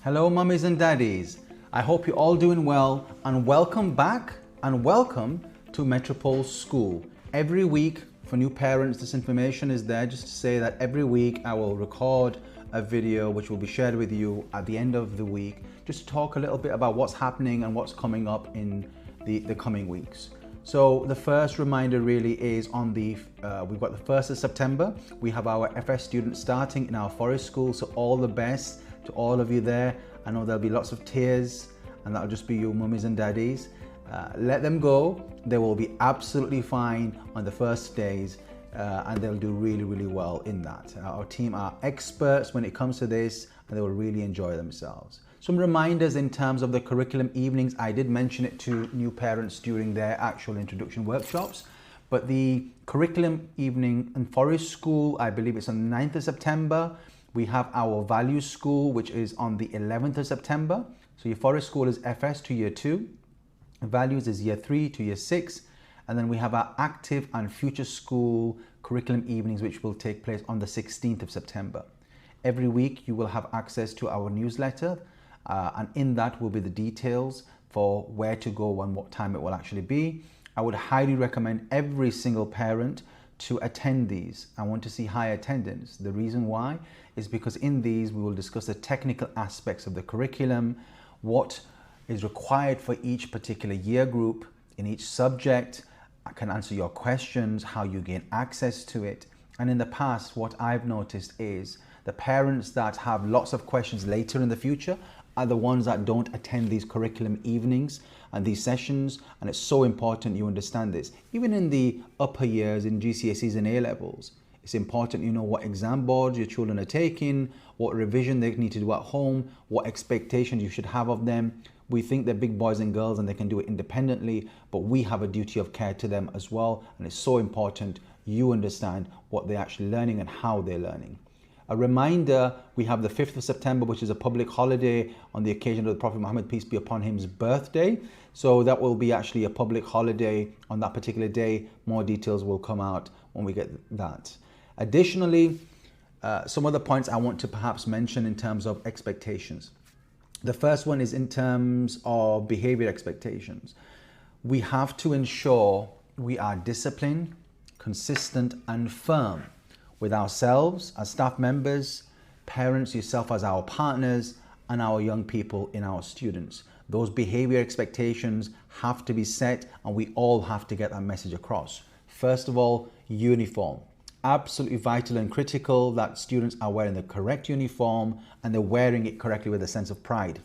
Hello mummies and daddies. I hope you're all doing well and welcome back and welcome to Metropole School. Every week for new parents, this information is there just to say that every week I will record a video which will be shared with you at the end of the week just to talk a little bit about what's happening and what's coming up in the coming weeks. So the first reminder really is on we've got the 1st of September. We have our FS students starting in our Forest School, so all the best to all of you there. I know there'll be lots of tears and that'll just be your mummies and daddies. Let them go. They will be absolutely fine on the first days and they'll do really, really well in that. Our team are experts when it comes to this and they will really enjoy themselves. Some reminders in terms of the curriculum evenings. I did mention it to new parents during their actual introduction workshops, but the curriculum evening in Forest School, I believe it's on the 9th of September. We have our Values School, which is on the 11th of September. So your Forest School is FS to Year 2, Values is Year 3 to Year 6, and then we have our Active and Future School curriculum evenings, which will take place on the 16th of September. Every week you will have access to our newsletter, and in that will be the details for where to go and what time it will actually be. I would highly recommend every single parent to attend these. I want to see high attendance. The reason why is because in these we will discuss the technical aspects of the curriculum, what is required for each particular year group in each subject. I can answer your questions, how you gain access to it. And in the past, what I've noticed is the parents that have lots of questions later in the future are the ones that don't attend these curriculum evenings and these sessions, and it's so important you understand this. Even in the upper years, in GCSEs and A-levels, it's important you know what exam boards your children are taking, what revision they need to do at home, what expectations you should have of them. We think they're big boys and girls and they can do it independently, but we have a duty of care to them as well, and it's so important you understand what they're actually learning and how they're learning. A reminder, we have the 5th of September, which is a public holiday on the occasion of the Prophet Muhammad, peace be upon him's birthday. So that will be actually a public holiday on that particular day. More details will come out when we get that. Additionally, some other points I want to perhaps mention in terms of expectations. The first one is in terms of behavior expectations. We have to ensure we are disciplined, consistent and firm with ourselves as staff members, parents, yourself as our partners, and our young people in our students. Those behavior expectations have to be set and we all have to get that message across. First of all, uniform. Absolutely vital and critical that students are wearing the correct uniform and they're wearing it correctly with a sense of pride.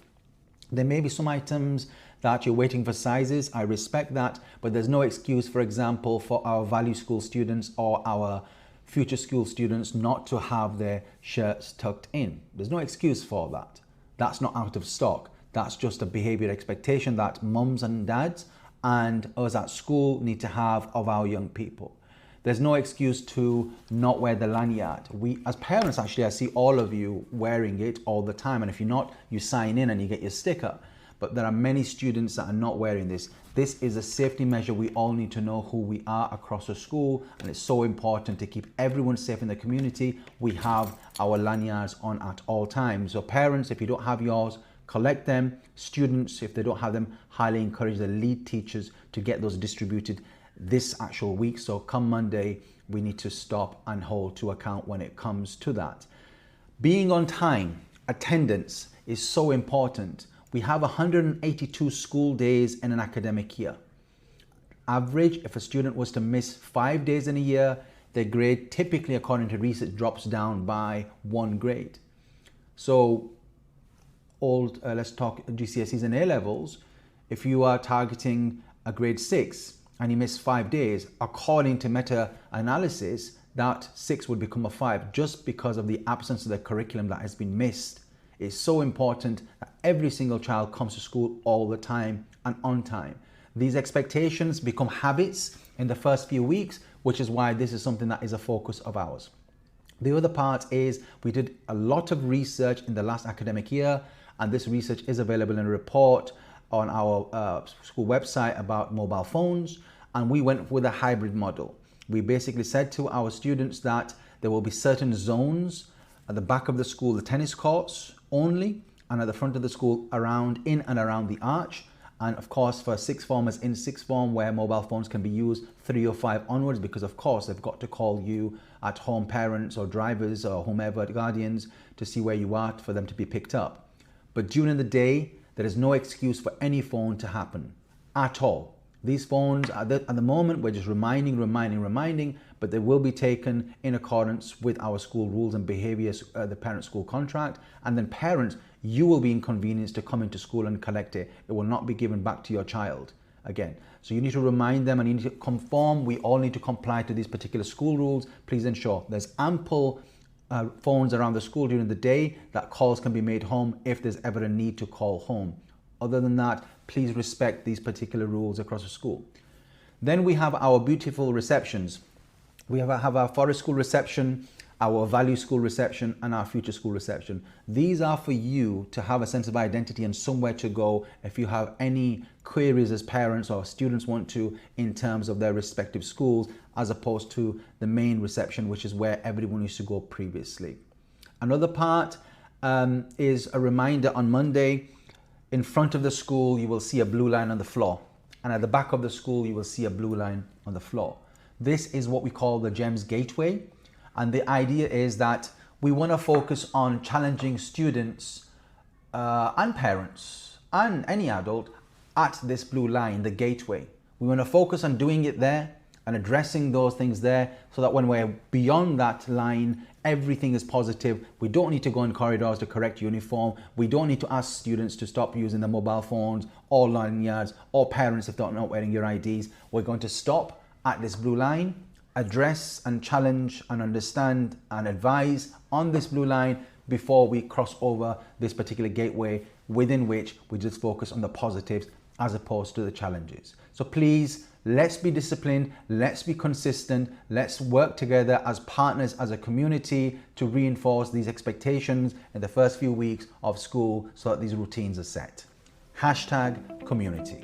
There may be some items that you're waiting for sizes, I respect that, but there's no excuse, for example, for our value school students or our future school students not to have their shirts tucked in. There's no excuse for that. That's not out of stock. That's just a behavior expectation that mums and dads and us at school need to have of our young people. There's no excuse to not wear the lanyard. We, as parents, actually, I see all of you wearing it all the time. And if you're not, you sign in and you get your sticker. But there are many students that are not wearing this. This is a safety measure. We all need to know who we are across the school, and it's so important to keep everyone safe in the community. We have our lanyards on at all times. So parents, if you don't have yours, collect them. Students, if they don't have them, highly encourage the lead teachers to get those distributed this actual week. So come Monday, we need to stop and hold to account when it comes to that. Being on time, attendance is so important. We have 182 school days in an academic year. Average, if a student was to miss 5 days in a year, their grade typically, according to research, drops down by 1 grade. So let's talk GCSEs and A-levels. If you are targeting a grade 6 and you miss 5 days, according to meta-analysis, that 6 would become a 5 just because of the absence of the curriculum that has been missed. It's so important that every single child comes to school all the time and on time. These expectations become habits in the first few weeks, which is why this is something that is a focus of ours. The other part is we did a lot of research in the last academic year, and this research is available in a report on our school website about mobile phones, and we went with a hybrid model. We basically said to our students that there will be certain zones at the back of the school, the tennis courts only, and at the front of the school in and around the arch. And of course, for sixth formers in sixth form, where mobile phones can be used 3 or 5 onwards, because of course they've got to call you at home, parents or drivers or whomever, guardians, to see where you are for them to be picked up. But during the day, there is no excuse for any phone to happen at all. These phones, at the moment, we're just reminding, but they will be taken in accordance with our school rules and behaviors, the parent-school contract. And then parents, you will be inconvenienced to come into school and collect it. It will not be given back to your child again. So you need to remind them and you need to conform. We all need to comply to these particular school rules. Please ensure there's ample phones around the school during the day that calls can be made home if there's ever a need to call home. Other than that, please respect these particular rules across the school. Then we have our beautiful receptions. We have our forest school reception, our value school reception, and our future school reception. These are for you to have a sense of identity and somewhere to go if you have any queries as parents or students want to in terms of their respective schools, as opposed to the main reception, which is where everyone used to go previously. Another part is a reminder on Monday. In front of the school, you will see a blue line on the floor. And at the back of the school, you will see a blue line on the floor. This is what we call the GEMS Gateway. And the idea is that we want to focus on challenging students and parents and any adult at this blue line, the gateway. We want to focus on doing it there and addressing those things there, so that when we're beyond that line, everything is positive. We don't need to go in corridors to correct uniform. We don't need to ask students to stop using their mobile phones or lanyards, or parents if they're not wearing your IDs. We're going to stop at this blue line, address and challenge and understand and advise on this blue line before we cross over this particular gateway, within which we just focus on the positives as opposed to the challenges. So please, let's be disciplined, let's be consistent, let's work together as partners, as a community, to reinforce these expectations in the first few weeks of school so that these routines are set. #community.